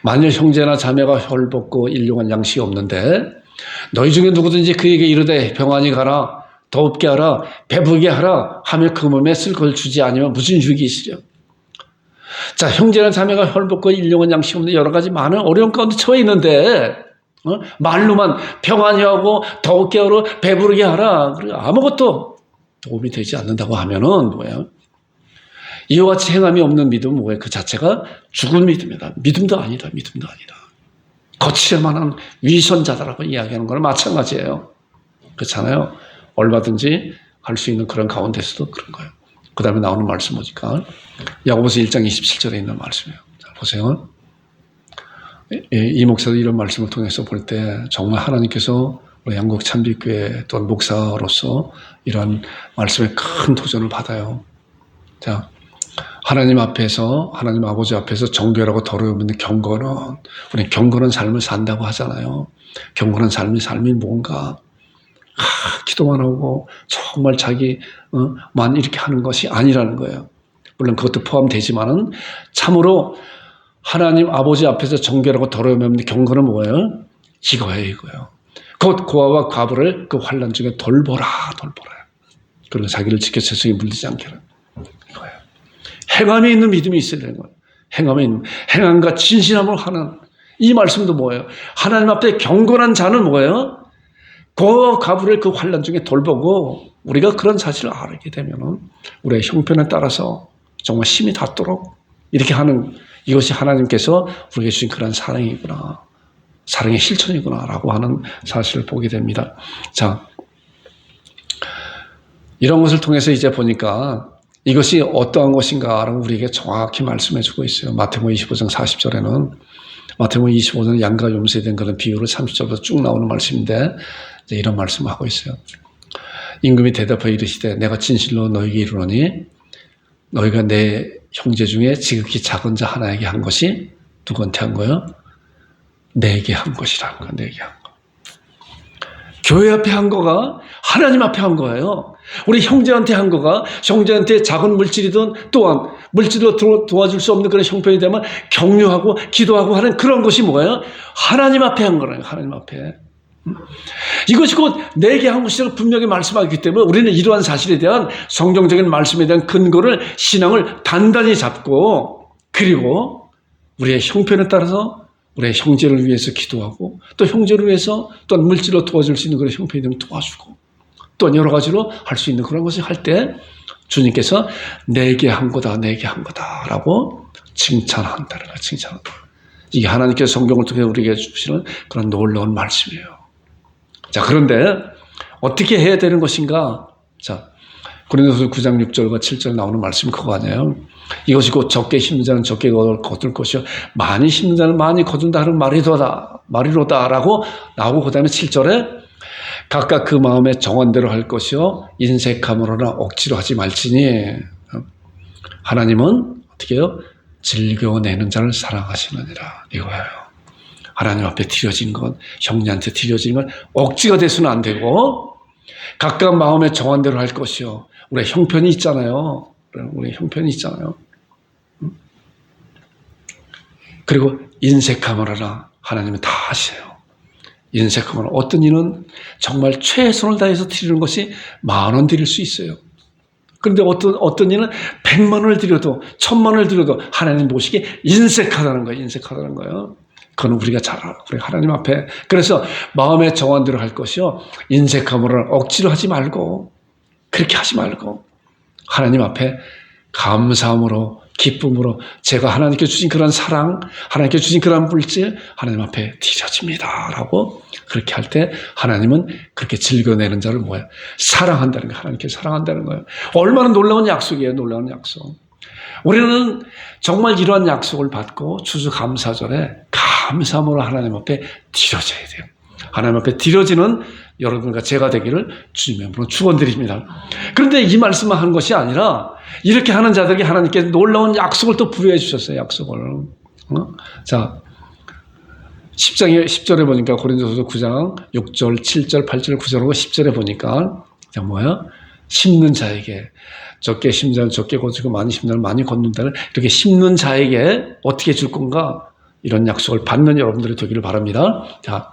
만일 형제나 자매가 헐벗고 일용할 양식이 없는데 너희 중에 누구든지 그에게 이르되 평안히 가라, 더웁게 하라, 배부르게 하라 하며 그 몸에 쓸 걸 주지 아니면 무슨 유익이 있으랴. 자, 형제나 자매가 헐벗고 일용할 양식이 없는데 여러 가지 많은 어려움 가운데 처해 있는데 말로만 평안히 하고 더웁게 하라, 배부르게 하라, 아무것도 도움이 되지 않는다고 하면은 뭐예요? 이와 같이 행함이 없는 믿음은 뭐예요? 그 자체가 죽은 믿음이다. 믿음도 아니다. 믿음도 아니다. 거칠 만한 위선자다라고 이야기하는 거랑 마찬가지예요. 그렇잖아요. 얼마든지 할 수 있는 그런 가운데서도 그런 거예요. 그 다음에 나오는 말씀 보니까 야고보서 1장 27절에 있는 말씀이에요. 자, 보세요. 이 목사도 이런 말씀을 통해서 볼 때 정말 하나님께서 우리 양국 참빛교회 또는 목사로서 이런 말씀에 큰 도전을 받아요. 자, 하나님 앞에서, 하나님 아버지 앞에서 정결하고 더러움없는 경건은, 우리 경건한 삶을 산다고 하잖아요. 경건한 삶이 뭔가, 기도만 하고 정말 자기만 이렇게 하는 것이 아니라는 거예요. 물론 그것도 포함되지만은 참으로 하나님 아버지 앞에서 정결하고 더러움이 없는 경건은 뭐예요? 이거예요. 곧 고아와 과부를 그 환난 중에 돌보라. 그리고 자기를 지켜 세상에 물리지 않게 하라. 이거예요. 행함에 있는 믿음이 있어야 되는 거예요. 행함과 진실함을 하는 이 말씀도 뭐예요? 하나님 앞에 경건한 자는 뭐예요? 고아와 과부를 그 환난 중에 돌보고, 우리가 그런 사실을 알게 되면 우리의 형편에 따라서 정말 힘이 닿도록 이렇게 하는, 이것이 하나님께서 우리에게 주신 그런 사랑이구나, 사랑의 실천이구나라고 하는 사실을 보게 됩니다. 자, 이런 것을 통해서 이제 보니까 이것이 어떠한 것인가라고 우리에게 정확히 말씀해 주고 있어요. 마태복음 25장 40절에는, 마태복음 25장은 양과 염소에 대한 그런 비유로 30절부터 쭉 나오는 말씀인데, 이런 말씀을 하고 있어요. 임금이 대답하여 이르시되 내가 진실로 너희에게 이르노니 너희가 내 형제 중에 지극히 작은 자 하나에게 한 것이 누구한테 한 거예요? 내게 한 것이라는 거예요. 내게 한 거. 교회 앞에 한 거가 하나님 앞에 한 거예요. 우리 형제한테 한 거가, 형제한테 작은 물질이든 또한 물질로 도와줄 수 없는 그런 형편이 되면 격려하고 기도하고 하는 그런 것이 뭐예요? 하나님 앞에 한 거라는 거예요. 하나님 앞에. 이것이 곧 내게 한 것이라고 분명히 말씀하기 때문에 우리는 이러한 사실에 대한 성경적인 말씀에 대한 근거를, 신앙을 단단히 잡고, 그리고 우리의 형편에 따라서 우리의 형제를 위해서 기도하고, 또 형제를 위해서 또 물질로 도와줄 수 있는 그런 형편이 되면 도와주고, 또 여러 가지로 할 수 있는 그런 것을 할 때 주님께서 내게 한 거다 라고 칭찬한다는 거예요. 칭찬한다. 이게 하나님께서 성경을 통해 우리에게 주시는 그런 놀라운 말씀이에요. 자, 그런데 어떻게 해야 되는 것인가? 자, 고린도서 9장 6절과 7절 나오는 말씀이 그거 아니에요? 이것이 곧 적게 심는 자는 적게 거둘 것이요 많이 심는 자는 많이 거둔다 하는 말이로다라고 나오고, 그 다음에 7절에 각각 그 마음의 정한대로 할 것이요 인색함으로나 억지로 하지 말지니 하나님은 어떻게 해요? 즐겨내는 자를 사랑하시느니라, 이거예요. 하나님 앞에 드려진 것, 형제한테 드려진 건 억지가 돼서는 안 되고, 각각 마음에 정한 대로 할 것이요. 우리 형편이 있잖아요. 그리고 인색함을 하라. 하나님은 다 하세요. 인색함을, 어떤 이는 정말 최선을 다해서 드리는 것이 10,000원 드릴 수 있어요. 그런데 어떤 이는 100만 원을 드려도 1000만 원을 드려도 하나님 보시기에 인색하다는 거예요. 그건 우리가 잘 알아. 우리 하나님 앞에. 그래서 마음에 정한 대로 할 것이요 인색함으로 억지로 하지 말고, 그렇게 하지 말고 하나님 앞에 감사함으로, 기쁨으로 제가 하나님께 주신 그런 사랑, 하나님께 주신 그런 물질 하나님 앞에 드려집니다 라고 그렇게 할 때 하나님은 그렇게 즐겨내는 자를 뭐예요? 사랑한다는 거예요. 하나님께 사랑한다는 거예요. 얼마나 놀라운 약속이에요. 놀라운 약속. 우리는 정말 이러한 약속을 받고 추수감사절에 감사함으로 하나님 앞에 드려져야 돼요. 하나님 앞에 드려지는 여러분과 제가 되기를 주님의 이름으로 축원드립니다. 그런데 이 말씀만 하는 것이 아니라 이렇게 하는 자들에게 하나님께 놀라운 약속을 또 부여해 주셨어요. 약속을. 자, 10절에 보니까 고린도후서 9장 6절, 7절, 8절, 9절하고 10절에 보니까 자 뭐야? 심는 자에게 적게 심는 자는 적게 거두고 많이 심는 자는 많이 걷는다는 이렇게 심는 자에게 어떻게 줄 건가? 이런 약속을 받는 여러분들이 되기를 바랍니다. 자,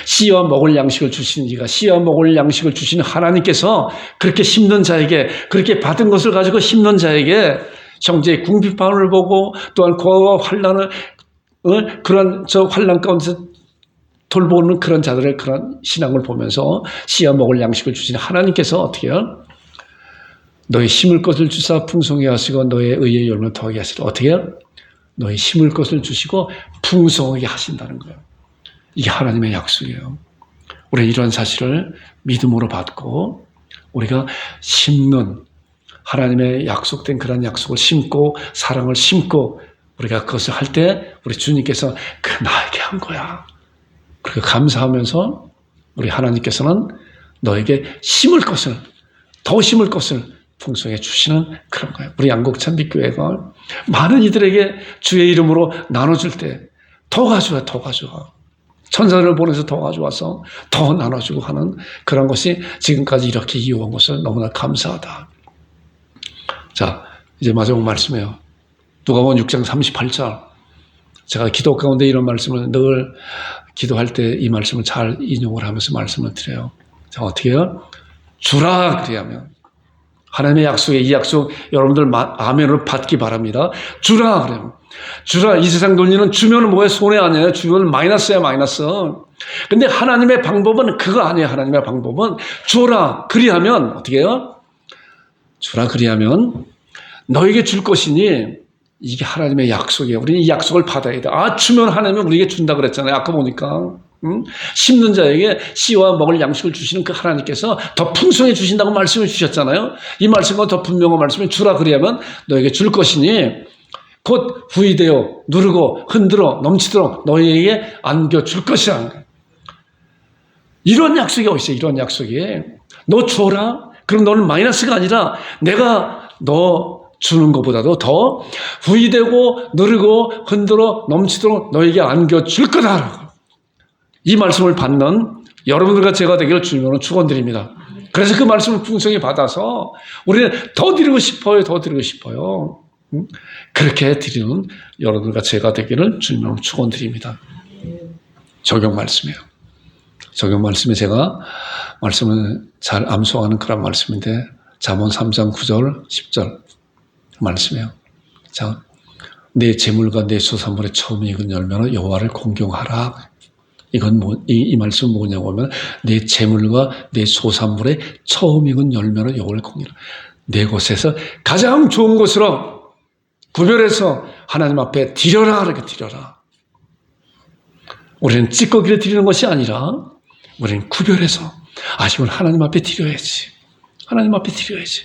씨와 먹을 양식을 주신 이가 씨와 먹을 양식을 주신 하나님께서 그렇게 심는 자에게 그렇게 받은 것을 가지고 심는 자에게 형제의 궁핍함을 보고 또한 고아와 환난을 그런 저 환난 가운데서 돌보는 그런 자들의 그런 신앙을 보면서 씨와 먹을 양식을 주신 하나님께서 어떻게 해요? 너의 심을 것을 주사 풍성하게 하시고 너의 의의 열매를 더하게 하시고 어떻게 해요? 너의 심을 것을 주시고 풍성하게 하신다는 거예요. 이게 하나님의 약속이에요. 우리는 이런 사실을 믿음으로 받고 우리가 심는 하나님의 약속된 그런 약속을 심고 사랑을 심고 우리가 그것을 할 때 우리 주님께서 그 나에게 한 거야. 그렇게 감사하면서 우리 하나님께서는 너에게 심을 것을 더 심을 것을 풍성해 주시는 그런 거예요. 우리 양곡찬빛교회가 많은 이들에게 주의 이름으로 나눠줄 때 더 가져와 더 가져와 천사를 보내서 더 가져와서 더 나눠주고 하는 그런 것이 지금까지 이렇게 이어온 것을 너무나 감사하다. 자, 이제 마지막 말씀이에요. 누가복음 6장 38절. 제가 기도 가운데 이런 말씀을 늘 기도할 때 이 말씀을 잘 인용을 하면서 말씀을 드려요. 자, 어떻게 해요? 주라 그리하면 하나님의 약속에 이 약속 여러분들 아멘으로 받기 바랍니다. 주라 그래요. 주라 이 세상 논리는 주면은 뭐에 손해 아니에요. 주면은 마이너스야 마이너스. 근데 하나님의 방법은 그거 아니에요. 하나님의 방법은 주라 그리하면 어떻게 해요? 주라 그리하면 너에게 줄 것이니 이게 하나님의 약속이에요. 우리는 이 약속을 받아야 돼. 아 주면 하나님은 우리에게 준다 그랬잖아요. 아까 보니까. 심는 자에게 씨와 먹을 양식을 주시는 그 하나님께서 더 풍성해 주신다고 말씀을 주셨잖아요. 이 말씀과 더 분명한 말씀을 주라 그리하면 너에게 줄 것이니 곧 후이되어 누르고 흔들어 넘치도록 너희에게 안겨 줄 것이라. 이런 약속이 어디 있어요? 이런 약속이. 너 줘라. 그럼 너는 마이너스가 아니라 내가 너 주는 것보다도 더 후이되고 누르고 흔들어 넘치도록 너에게 안겨 줄 거다. 이 말씀을 받는 여러분들과 제가 되기를 주님으로 축원드립니다. 그래서 그 말씀을 풍성히 받아서 우리는 더 드리고 싶어요. 더 드리고 싶어요. 그렇게 드리는 여러분들과 제가 되기를 주님으로 축원드립니다. 적용 말씀이에요. 적용 말씀에 제가 말씀을 잘 암송하는 그런 말씀인데 잠언 3장 9절 10절 말씀이에요. 자, 내 재물과 내 소산물의 처음 익은 열매로 여호와를 공경하라. 이건 이 말씀은 뭐냐고 하면 내 재물과 내 소산물의 처음 익은 열매로 여호와를 공경하라. 내 곳에서 가장 좋은 것으로 구별해서 하나님 앞에 드려라. 이렇게 드려라. 우리는 찌꺼기를 드리는 것이 아니라 우리는 구별해서 이건 하나님 앞에 드려야지. 하나님 앞에 드려야지.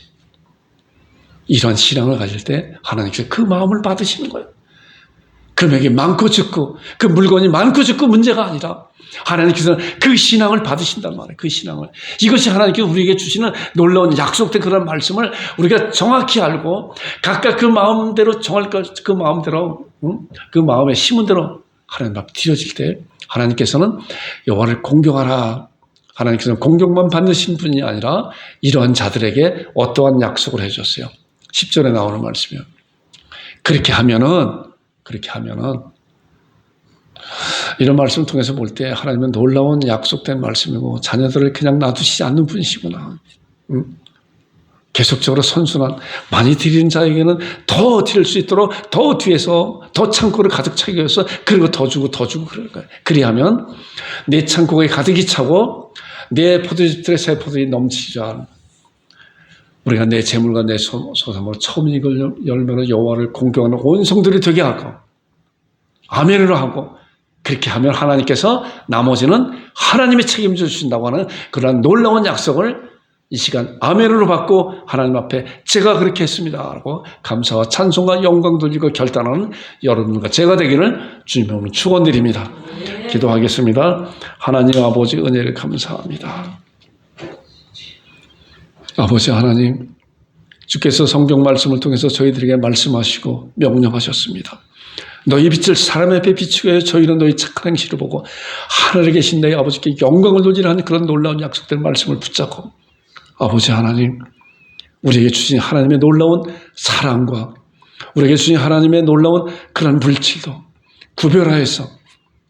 이런 신앙을 가질 때 하나님께서 그 마음을 받으시는 거예요. 금액이 많고 적고 그 물건이 많고 적고 문제가 아니라 하나님께서는 그 신앙을 받으신단 말이에요. 그 신앙을. 이것이 하나님께서 우리에게 주시는 놀라운 약속된 그런 말씀을 우리가 정확히 알고 각각 그 마음대로 정할 것, 그 마음대로 그 마음에 심은 대로 하나님 앞에 드려질 때 하나님께서는 여호와를 공경하라. 하나님께서는 공경만 받으신 분이 아니라 이러한 자들에게 어떠한 약속을 해줬어요. 10절에 나오는 말씀이에요. 그렇게 하면은 이런 말씀을 통해서 볼 때 하나님은 놀라운 약속된 말씀이고 자녀들을 그냥 놔두시지 않는 분이시구나. 계속적으로 선순환 많이 드리는 자에게는 더 드릴 수 있도록 더 뒤에서 더 창고를 가득 차게 해서 그리고 더 주고 그럴 거예요. 그리하면 내 창고가 가득히 차고 내 포도주들의 새 포도이 넘치자. 우리가 내 재물과 내 소산물 처음 익은 열매로 여호와를 공경하는 온 성들이 되게 하고 아멘으로 하고 그렇게 하면 하나님께서 나머지는 하나님이 책임져 주신다고 하는 그런 놀라운 약속을 이 시간 아멘으로 받고 하나님 앞에 제가 그렇게 했습니다 라고 감사와 찬송과 영광 돌리고 결단하는 여러분과 제가 되기를 주님의 이름으로 축원드립니다. 기도하겠습니다. 하나님 아버지 은혜를 감사합니다. 아버지 하나님, 주께서 성경 말씀을 통해서 저희들에게 말씀하시고 명령하셨습니다. 너희 빛을 사람의 앞에 비추게 하여 저희는 너희 착한 행실을 보고 하늘에 계신 너희 아버지께 영광을 돌리라는 그런 놀라운 약속된 말씀을 붙잡고 아버지 하나님, 우리에게 주신 하나님의 놀라운 사랑과 우리에게 주신 하나님의 놀라운 그런 물질도 구별하여서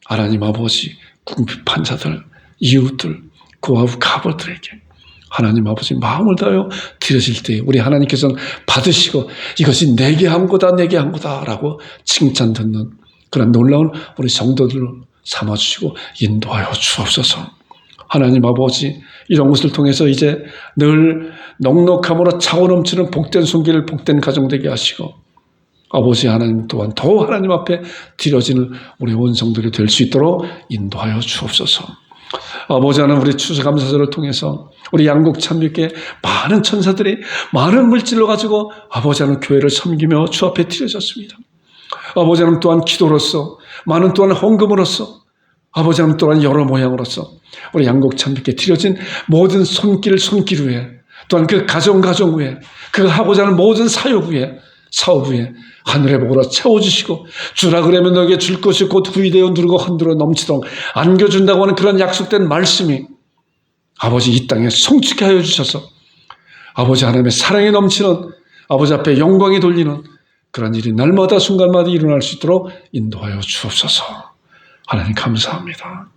하나님 아버지 궁핍한 자들, 이웃들, 고아부 가버들에게 하나님 아버지 마음을 다하여 드려질 때 우리 하나님께서는 받으시고 이것이 내게 한 거다 내게 한 거다 라고 칭찬 듣는 그런 놀라운 우리 성도들을 삼아주시고 인도하여 주옵소서. 하나님 아버지, 이런 것을 통해서 이제 늘 넉넉함으로 차고 넘치는 복된 손길, 복된 가정 되게 하시고 아버지 하나님 또한 더 하나님 앞에 드려지는 우리 온 성들이 될 수 있도록 인도하여 주옵소서. 아버지 하나님, 우리 추수감사절을 통해서 우리 양국 참교회 많은 천사들이 많은 물질로 가지고 아버지 하나님 교회를 섬기며 주 앞에 드려졌습니다. 아버지 하나님 또한 기도로서, 많은 또한 헌금으로서, 아버지 하나님 또한 여러 모양으로서 우리 양국 참교회에 드려진 모든 손길 위에, 또한 그 가정 위에, 그 하고자 하는 모든 사역 위에, 사업 위에 하늘의 복으로 채워주시고 주라 그러면 너에게 줄 것이 곧 후이되어 누르고 흔들어 넘치도록 안겨준다고 하는 그런 약속된 말씀이 아버지 이 땅에 성취케 하여 주셔서 아버지 하나님의 사랑이 넘치는 아버지 앞에 영광이 돌리는 그런 일이 날마다 순간마다 일어날 수 있도록 인도하여 주옵소서. 하나님 감사합니다.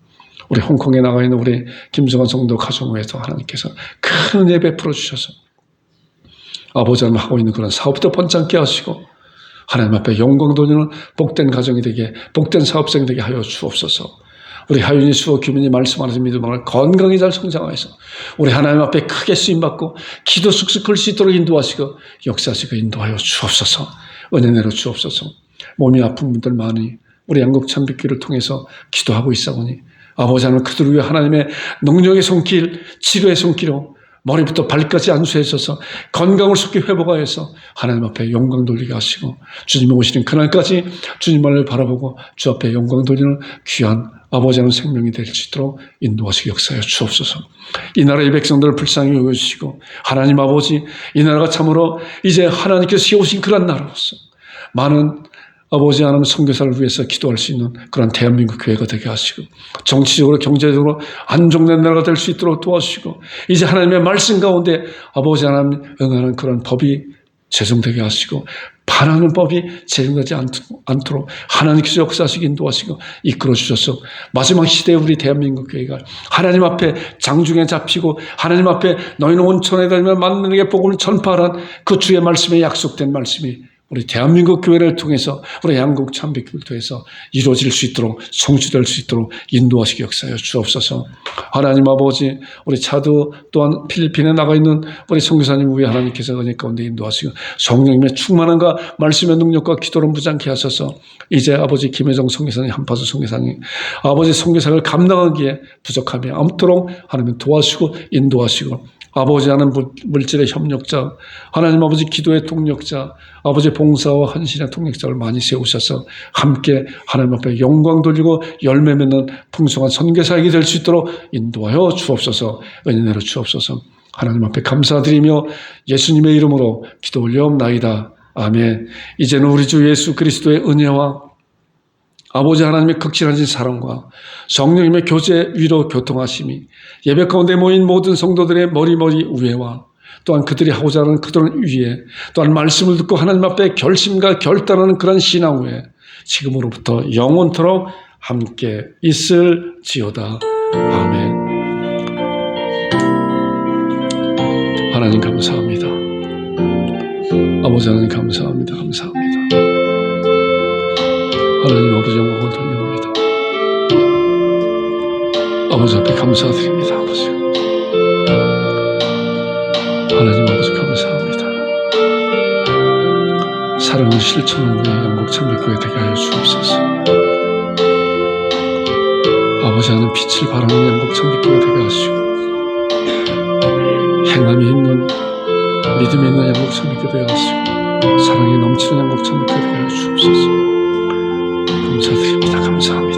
우리 홍콩에 나가 있는 우리 김성환 성도 가정회에서 하나님께서 큰 은혜 베풀어 주셔서 아버지 하나님 하고 있는 그런 사업도 번창케 하시고 하나님 앞에 영광 돌리는 복된 가정이 되게, 복된 사업생이 되게 하여 주옵소서. 우리 하윤이 수호 규민이 말씀하는 믿음을 건강히 잘 성장하여서 우리 하나님 앞에 크게 쓰임받고 기도 쑥쑥 클 수 있도록 인도하시고 역사하시고 인도하여 주옵소서. 은혜 내려 주옵소서. 몸이 아픈 분들 많이 우리 양국 참빛교회를 통해서 기도하고 있사오니 아버지 하나님 그들을 위해 하나님의 능력의 손길, 치료의 손길로 머리부터 발까지 안수해서 건강을 속히 회복하여서 하나님 앞에 영광 돌리게 하시고 주님이 오시는 그날까지 주님만을 바라보고 주 앞에 영광 돌리는 귀한 아버지 하나님 생명이 될 수 있도록 인도하시고 역사하여 주옵소서. 이 나라의 백성들을 불쌍히 여겨주시고 하나님 아버지, 이 나라가 참으로 이제 하나님께서 세우신 그런 나라로서 많은 아버지 하나님 선교사를 위해서 기도할 수 있는 그런 대한민국 교회가 되게 하시고 정치적으로 경제적으로 안정된 나라가 될 수 있도록 도와주시고 이제 하나님의 말씀 가운데 아버지 하나님 응하는 그런 법이 제정되게 하시고 반하는 법이 제정되지 않도록 하나님께서 역사하시기 인도하시고 이끌어 주셔서 마지막 시대에 우리 대한민국 교회가 하나님 앞에 장중에 잡히고 하나님 앞에 너희는 온천에 다니며 만민에게 복음을 전파하라는 그 주의 말씀에 약속된 말씀이 우리 대한민국 교회를 통해서 우리 양국 참빛교회에서 이루어질 수 있도록 성취될 수 있도록 인도하시기 역사하여 주옵소서. 하나님 아버지, 우리 차도 또한 필리핀에 나가 있는 우리 선교사님 위에 하나님께서 은혜 가운데 인도하시고 성령님의 충만함과 말씀의 능력과 기도로 무장케 하셔서 이제 아버지 김혜정 선교사님, 한파수 선교사님 아버지 선교사를 감당하기에 부족함이 없도록 하나님 도와주시고 인도하시고 아버지 하나님 물질의 협력자, 하나님 아버지 기도의 동력자, 아버지 봉사와 헌신의 동력자를 많이 세우셔서 함께 하나님 앞에 영광 돌리고 열매 맺는 풍성한 선교사에게 될 수 있도록 인도하여 주옵소서. 은혜 내려 주옵소서. 하나님 앞에 감사드리며 예수님의 이름으로 기도 올려옵나이다. 아멘. 이제는 우리 주 예수 그리스도의 은혜와 아버지 하나님의 극진하신 사랑과 성령님의 교제 위로 교통하심이 예배 가운데 모인 모든 성도들의 머리 위에와 또한 그들이 하고자 하는 그들은 위에 또한 말씀을 듣고 하나님 앞에 결심과 결단하는 그런 신앙 후에 지금으로부터 영원토록 함께 있을지어다. 아멘. 하나님 감사합니다. 아버지 하나님 감사합니다. 감사합니다. 하나님 아버지 영광을 돌려옵니다. 아버지 앞에 감사드립니다. 아버지 하나님 아버지 감사합니다. 사랑을 실천하는 우리 양국 참빛교회 되게 하여 주옵소서. 아버지 하나님 빛을 발하는 양국 참빛교회 되게 하시고 행함이 있는 믿음이 있는 양국 참빛교회 되게 하시고 사랑이 넘치는 양국 참빛교회 되게 하여 주옵소서. 감사드립니다. 감사합니다.